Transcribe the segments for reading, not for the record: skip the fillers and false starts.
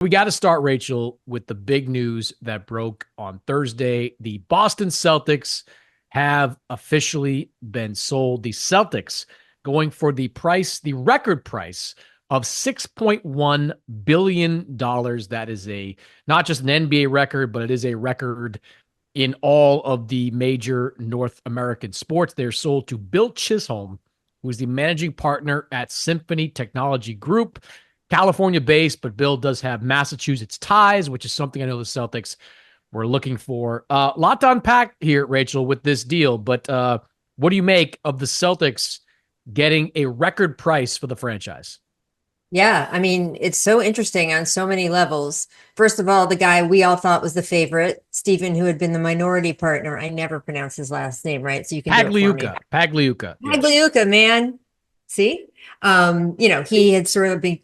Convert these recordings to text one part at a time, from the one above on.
We got to start, Rachel, with the big news that broke on Thursday. The Boston Celtics have officially been sold. The Celtics going for the record price of $6.1 billion. That is not just an NBA record, but it is a record in all of the major North American sports. They're sold to Bill Chisholm, who is the managing partner at Symphony Technology Group. California based, but Bill does have Massachusetts ties, which is something I know the Celtics were looking for. A lot to unpack here, Rachel, with this deal. But what do you make of the Celtics getting a record price for the franchise? Yeah, I mean, it's so interesting on so many levels. First of all, the guy we all thought was the favorite, Stephen, who had been the minority partner. I never pronounce his last name right, so you can do it for me. Pagliuca. Yes. Pagliuca, man. See? He had sort of been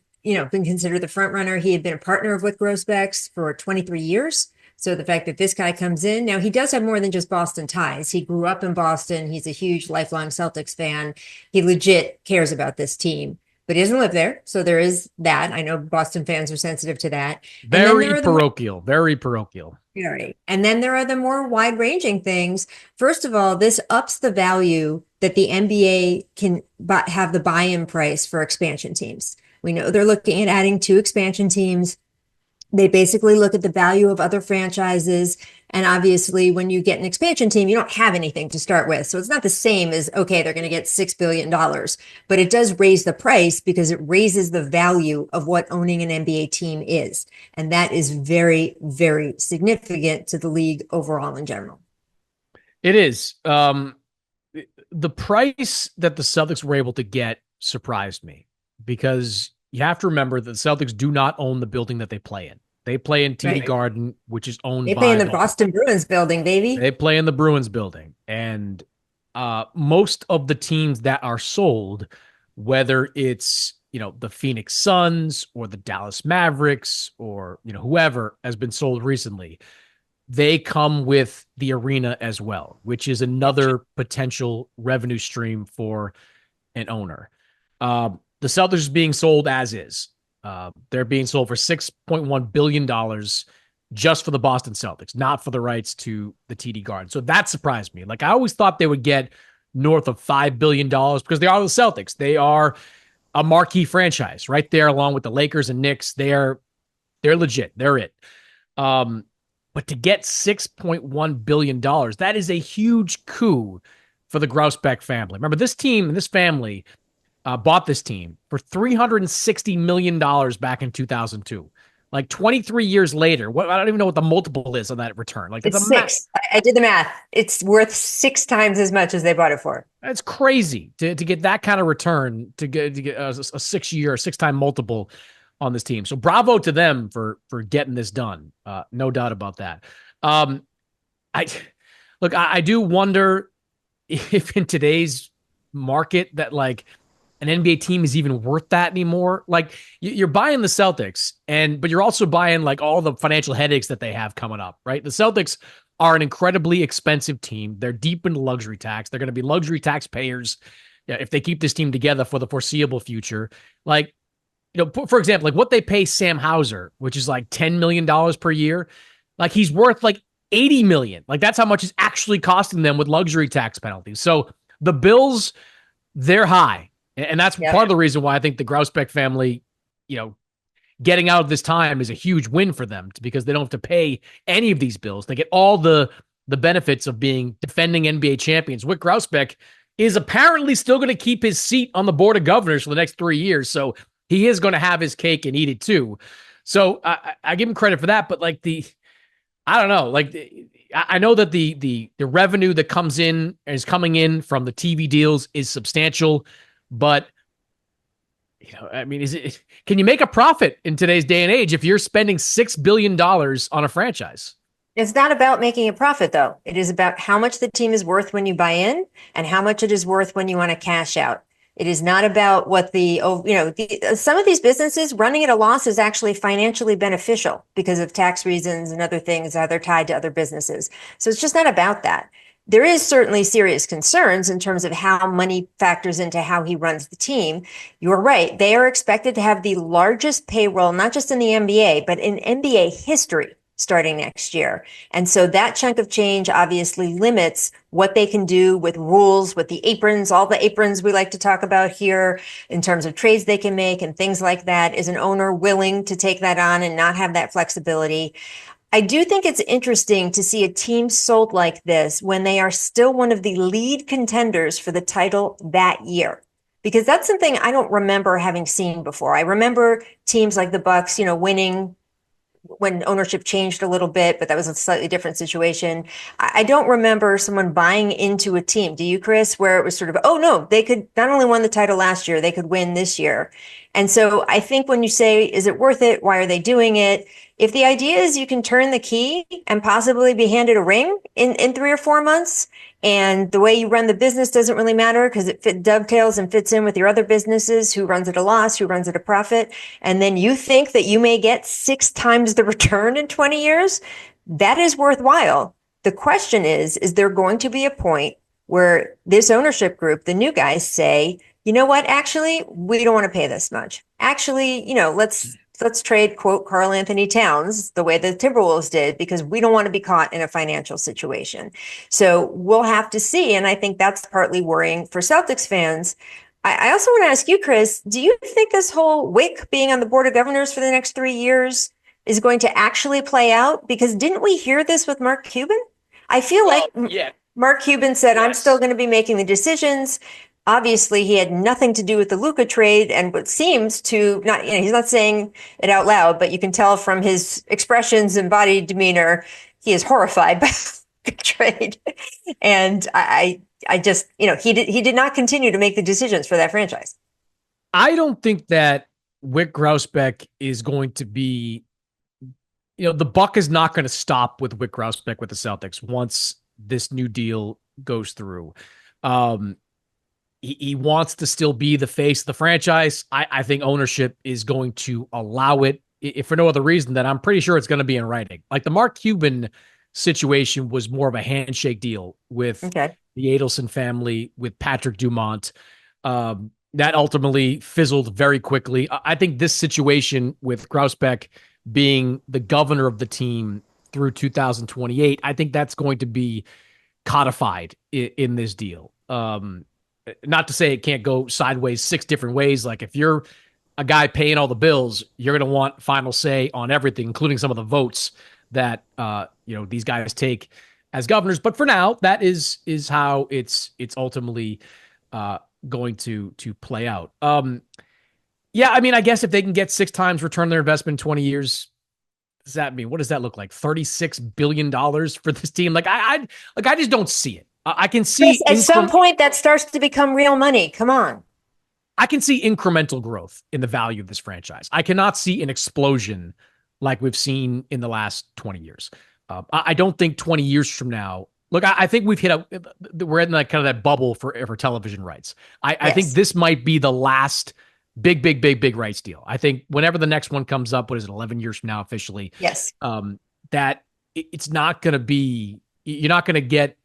considered the front runner. He had been a partner of Wyc Grousbeck's for 23 years. So the fact that this guy comes in, now he does have more than just Boston ties. He grew up in Boston. He's a huge lifelong Celtics fan. He legit cares about this team, but he doesn't live there. So there is that. I know Boston fans are sensitive to that. And then there Very are the more, parochial. Very parochial. right. And then there are the more wide-ranging things. First of all, this ups the value that the NBA can have the buy-in price for expansion teams. We know they're looking at adding 2 expansion teams. They basically look at the value of other franchises. And obviously, when you get an expansion team, you don't have anything to start with. So it's not the same as, okay, they're going to get $6 billion, but it does raise the price because it raises the value of what owning an NBA team is. And that is very, very significant to the league overall in general. It is. The price that the Celtics were able to get surprised me because you have to remember that the Celtics do not own the building that they play in. They play in TD Right. Garden, which is owned They play in by the Boston Bruins building, baby. they play in the Bruins building. And most of the teams that are sold, whether it's, the Phoenix Suns or the Dallas Mavericks or, whoever has been sold recently, they come with the arena as well, which is another potential revenue stream for an owner. The Celtics is being sold as is. They're being sold for $6.1 billion just for the Boston Celtics, not for the rights to the TD Garden. So that surprised me. Like, I always thought they would get north of $5 billion because they are the Celtics. They are a marquee franchise right there along with the Lakers and Knicks. They're legit. They're it. But to get $6.1 billion, that is a huge coup for the Grousbeck family. Remember, this team and this family bought this team for $360 million back in 2002. Like 23 years later, I don't even know what the multiple is on that return. Like It's six. I did the math. It's worth 6 times as much as they bought it for. It's crazy to get that kind of return to get a 6-year, 6-time multiple on this team. So bravo to them for getting this done. No doubt about that. I do wonder if in today's market that like an NBA team is even worth that anymore. Like you're buying the Celtics but you're also buying like all the financial headaches that they have coming up, right? The Celtics are an incredibly expensive team. They're deep into luxury tax. They're going to be luxury taxpayers if they keep this team together for the foreseeable future. Like, for example, like what they pay Sam Hauser, which is like $10 million per year. Like he's worth like 80 million. Like that's how much it's actually costing them with luxury tax penalties. So the bills, they're high. And that's part of the reason why I think the Grousbeck family, getting out of this time is a huge win for them because they don't have to pay any of these bills. They get all the benefits of being defending NBA champions. Wyc Grousbeck is apparently still going to keep his seat on the board of governors for the next 3 years. So he is going to have his cake and eat it too. So I give him credit for that. But like I don't know, like I know that the revenue that is coming in from the TV deals is substantial. But, I mean, can you make a profit in today's day and age if you're spending $6 billion on a franchise? It's not about making a profit, though. It is about how much the team is worth when you buy in and how much it is worth when you want to cash out. It is not about what some of these businesses running at a loss is actually financially beneficial because of tax reasons and other things, how they're tied to other businesses. So it's just not about that. there is certainly serious concerns in terms of how money factors into how he runs the team. You're right. They are expected to have the largest payroll, not just in the NBA, but in NBA history starting next year. And so that chunk of change obviously limits what they can do with rules, with the aprons, all the aprons we like to talk about here in terms of trades they can make and things like that. Is an owner willing to take that on and not have that flexibility? I do think it's interesting to see a team sold like this when they are still one of the lead contenders for the title that year. Because that's something I don't remember having seen before. I remember teams like the Bucks, winning when ownership changed a little bit, but that was a slightly different situation. I don't remember someone buying into a team. Do you, Chris, where it was sort of, oh no, they could not only won the title last year, they could win this year. And so I think when you say, is it worth it? Why are they doing it? If the idea is you can turn the key and possibly be handed a ring in 3 or 4 months, and the way you run the business doesn't really matter because it dovetails and fits in with your other businesses, who runs at a loss, who runs at a profit. And then you think that you may get 6 times the return in 20 years. That is worthwhile. The question is there going to be a point where this ownership group, the new guys, say, you know what, actually, we don't want to pay this much. Actually, let's trade, quote, Karl Anthony Towns the way the Timberwolves did, because we don't want to be caught in a financial situation. So we'll have to see. And I think that's partly worrying for Celtics fans. I also want to ask you, Chris, do you think this whole Wick being on the board of governors for the next 3 years is going to actually play out? Because didn't we hear this with Mark Cuban? I feel like Yeah. Mark Cuban said, I'm Yes. still going to be making the decisions. Obviously, he had nothing to do with the Luka trade, and what seems to not, he's not saying it out loud, but you can tell from his expressions and body demeanor, he is horrified by the trade. And I just, he did not continue to make the decisions for that franchise. I don't think that Wick Grousbeck is going to be, the buck is not going to stop with Wick Grousbeck with the Celtics once this new deal goes through. He wants to still be the face of the franchise. I think ownership is going to allow it, if for no other reason, that I'm pretty sure it's going to be in writing. Like the Mark Cuban situation was more of a handshake deal with the Adelson family, with Patrick Dumont. That ultimately fizzled very quickly. I think this situation with Grousbeck being the governor of the team through 2028, I think that's going to be codified in this deal. Not to say it can't go sideways 6 different ways. Like if you're a guy paying all the bills, you're going to want final say on everything, including some of the votes that these guys take as governors. But for now, that is how it's ultimately going to play out. Yeah, I mean, I guess if they can get 6 times return their investment in 20 years, does that mean, what does that look like? $36 billion for this team? Like I just don't see it. I can see at some point that starts to become real money. Come on. I can see incremental growth in the value of this franchise. I cannot see an explosion like we've seen in the last 20 years. I don't think 20 years from now, look, I think we've we're in like kind of that bubble for television rights. I think this might be the last big rights deal. I think whenever the next one comes up, what is it, 11 years from now officially? Yes. That it's not going to be, you're not going to get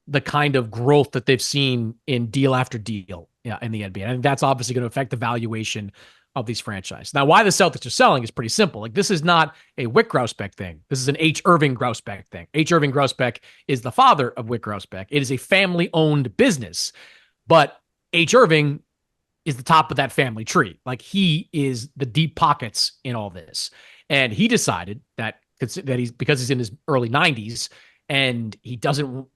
the kind of growth that they've seen in deal after deal in the NBA. And that's obviously going to affect the valuation of these franchises. Now, why the Celtics are selling is pretty simple. Like, this is not a Wick Grousbeck thing. This is an H. Irving Grousbeck thing. H. Irving Grousbeck is the father of Wick Grousbeck. It is a family-owned business, but H. Irving is the top of that family tree. Like, he is the deep pockets in all this. And he decided that because he's in his early 90s and he doesn't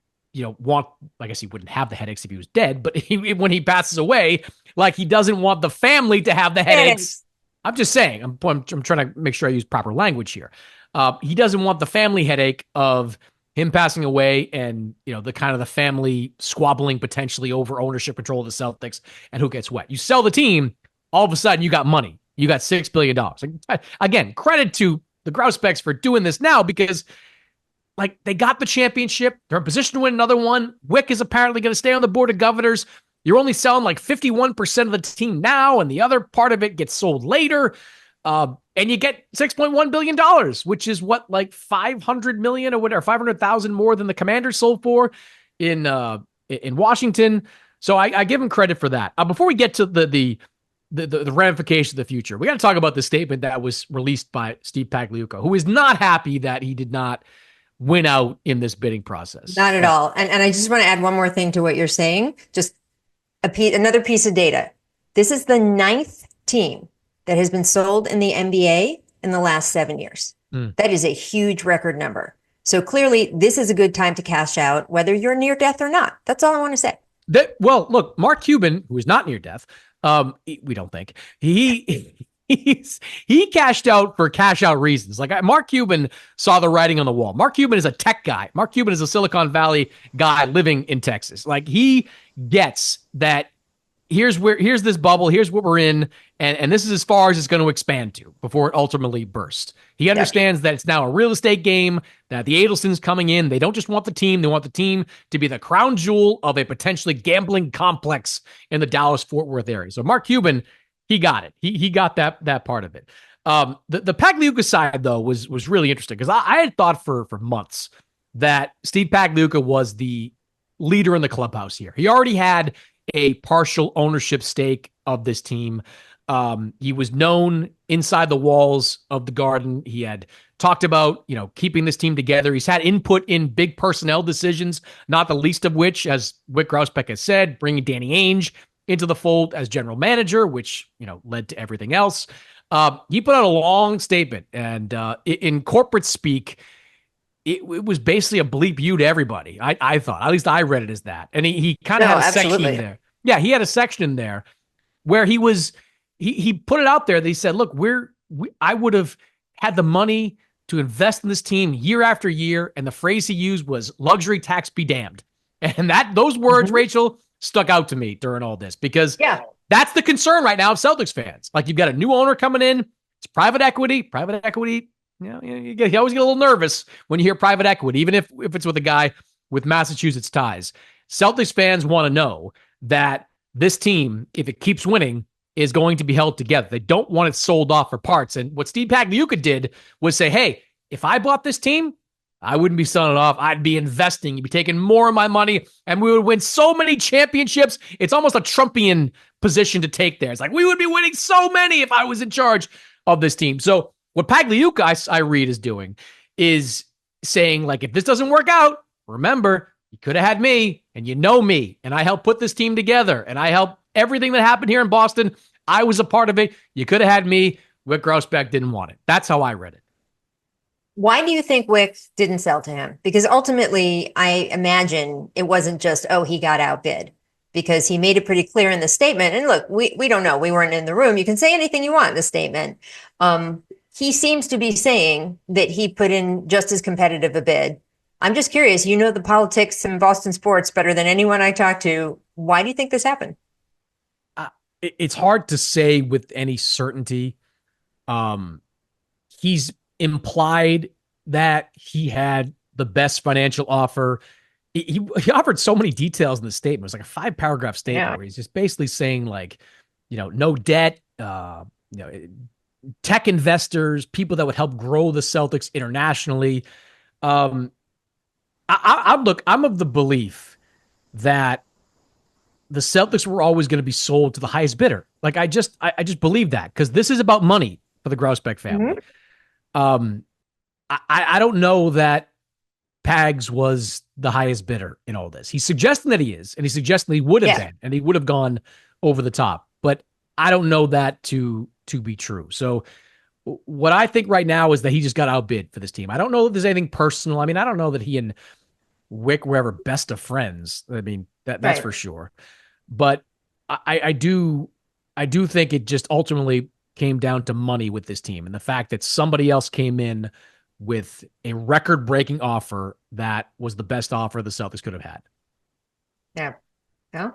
want, I guess he wouldn't have the headaches if he was dead, but when he passes away, like, he doesn't want the family to have the headaches. I'm just saying, I'm trying to make sure I use proper language here. He doesn't want the family headache of him passing away and, the kind of the family squabbling potentially over ownership control of the Celtics and who gets what. You sell the team, all of a sudden you got money. You got $6 billion. Again, credit to the Grousbecks for doing this now, because like, they got the championship. They're in position to win another one. Wick is apparently going to stay on the board of governors. You're only selling like 51% of the team now, and the other part of it gets sold later. And you get $6.1 billion, which is what, like $500 million or whatever, 500,000 more than the Commanders sold for. in Washington. So I give him credit for that. Before we get to the ramifications of the future, we got to talk about the statement that was released by Steve Pagliuca, who is not happy that he did not win out in this bidding process. Not at all. And I just want to add one more thing to what you're saying. Just another piece of data. This is the ninth team that has been sold in the NBA in the last 7 years. That is a huge record number. So clearly, this is a good time to cash out, whether you're near death or not. That's all I want to say. Well, look, Mark Cuban, who is not near death, we don't think he cashed out for cash out reasons. Like Mark Cuban saw the writing on the wall. Mark Cuban is a tech guy. Mark Cuban is a Silicon Valley guy living in Texas. Like he gets that here's this bubble, here's what we're in, and this is as far as it's going to expand to before it ultimately bursts. He understands that it's now a real estate game, that the Adelsons coming in, they don't just want the team, they want the team to be the crown jewel of a potentially gambling complex in the Dallas-Fort Worth area. So Mark Cuban, he got it. He got that part of it. The Pagliuca side, though, was really interesting because I had thought for months that Steve Pagliuca was the leader in the clubhouse here. He already had a partial ownership stake of this team. He was known inside the walls of the Garden. He had talked about, keeping this team together. He's had input in big personnel decisions, not the least of which, as Wick Grousbeck has said, bringing Danny Ainge into the fold as general manager, which, led to everything else. He put out a long statement, and in corporate speak, it was basically a bleep you to everybody. I thought, at least I read it as that. And he kind of had a section in there. Yeah, he had a section in there where he put it out there that he said, look, I would have had the money to invest in this team year after year. And the phrase he used was luxury tax be damned. And those words, Rachel, stuck out to me during all this because that's the concern right now of Celtics fans. Like you've got a new owner coming in. It's private equity. You always get a little nervous when you hear private equity, even if it's with a guy with Massachusetts ties. Celtics fans want to know that this team, if it keeps winning, is going to be held together. They don't want it sold off for parts. And what Steve Pagliuca did was say, hey, if I bought this team, I wouldn't be selling it off. I'd be investing. You'd be taking more of my money, and we would win so many championships. It's almost a Trumpian position to take there. It's like, we would be winning so many if I was in charge of this team. So what Pagliuca, I read, is doing is saying, like, if this doesn't work out, remember, you could have had me, and you know me, and I helped put this team together, and I helped everything that happened here in Boston. I was a part of it. You could have had me. Wick Grousbeck didn't want it. That's how I read it. Why do you think Wick didn't sell to him? Because ultimately, I imagine it wasn't just, he got outbid. Because he made it pretty clear in the statement. And look, we don't know. We weren't in the room. You can say anything you want in the statement. He seems to be saying that he put in just as competitive a bid. I'm just curious, the politics in Boston sports better than anyone I talk to. Why do you think this happened? It's hard to say with any certainty. He's implied that he had the best financial offer. He offered so many details in the statement. It was like a 5-paragraph statement where he's just basically saying, like, no debt, tech investors, people that would help grow the Celtics internationally. I'm of the belief that the Celtics were always going to be sold to the highest bidder. Like I just believe that because this is about money for the Grousbeck family. I don't know that Pags was the highest bidder in all this. He's suggesting that he is, and he's suggesting he would have been, and he would have gone over the top. But I don't know that to be true. So what I think right now is that he just got outbid for this team. I don't know if there's anything personal. I mean, I don't know that he and Wick were ever best of friends. I mean, that's for sure. But I do think it just ultimately came down to money with this team and the fact that somebody else came in with a record-breaking offer that was the best offer the Celtics could have had. Yeah.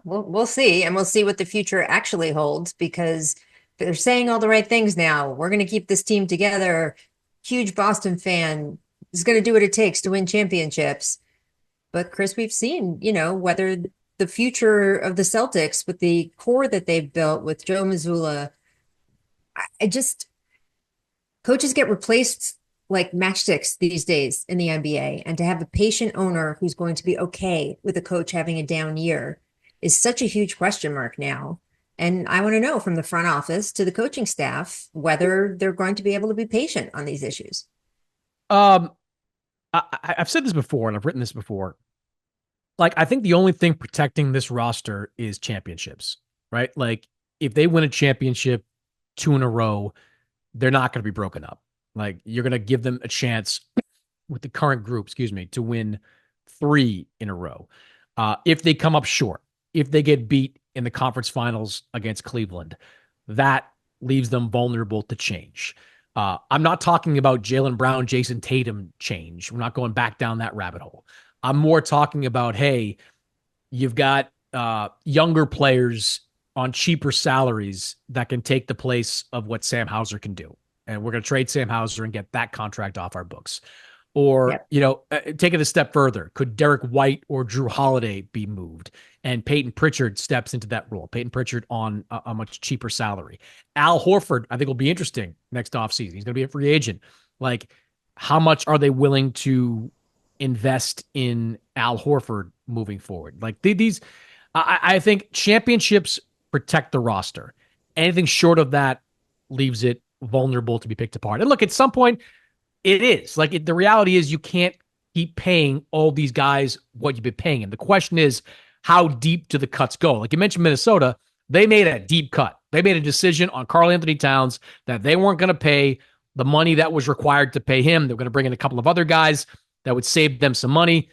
Well, we'll see. And we'll see what the future actually holds because they're saying all the right things now. We're going to keep this team together. Huge Boston fan is going to do what it takes to win championships. But Chris, we've seen, whether the future of the Celtics with the core that they've built with Joe Mazzulla, coaches get replaced like matchsticks these days in the NBA, and to have a patient owner who's going to be okay with a coach having a down year is such a huge question mark now. And I want to know from the front office to the coaching staff whether they're going to be able to be patient on these issues. Um, I've said this before and I've written this before. Like, I think the only thing protecting this roster is championships, right? Like, if they win a championship two in a row, they're not going to be broken up. Like, you're going to give them a chance with the current group, excuse me, to win three in a row. If they come up short, if they get beat in the conference finals against Cleveland, that leaves them vulnerable to change. I'm not talking about Jaylen Brown, Jason Tatum change. We're not going back down that rabbit hole. I'm more talking about, hey, you've got younger players on cheaper salaries that can take the place of what Sam Hauser can do. And we're going to trade Sam Hauser and get that contract off our books. Or, Yep. take it a step further. Could Derek White or Drew Holiday be moved? And Peyton Pritchard steps into that role. Peyton Pritchard on a much cheaper salary. Al Horford, I think, will be interesting next offseason. He's going to be a free agent. Like, how much are they willing to invest in Al Horford moving forward? Like, I think championships protect the roster. Anything short of that leaves it vulnerable to be picked apart. And look, at some point, it is like the reality is you can't keep paying all these guys what you've been paying. And the question is, how deep do the cuts go? Like you mentioned, Minnesota, they made a deep cut. They made a decision on Karl Anthony Towns that they weren't going to pay the money that was required to pay him. They were going to bring in a couple of other guys that would save them some money.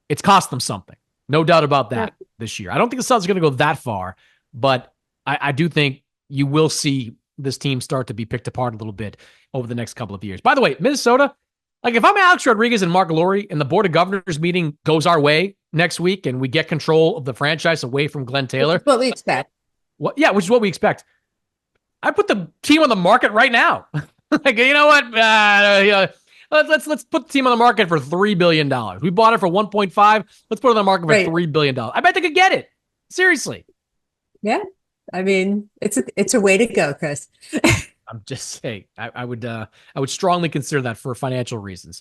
It's cost them something. No doubt about that this year. I don't think the Celtics are going to go that far, but I do think you will see this team start to be picked apart a little bit over the next couple of years. By the way, Minnesota, like if I'm Alex Rodriguez and Mark Lowry and the Board of Governors meeting goes our way next week and we get control of the franchise away from Glenn Which is Taylor, what we expect. which is what we expect. I put the team on the market right now. Like, you know what? Let's put the team on the market for $3 billion. We bought it for 1.5. Let's put it on the market for Right. $3 billion. I bet they could get it. Seriously. Yeah. I mean, it's a way to go, Chris. I'm just saying. I would strongly consider that for financial reasons.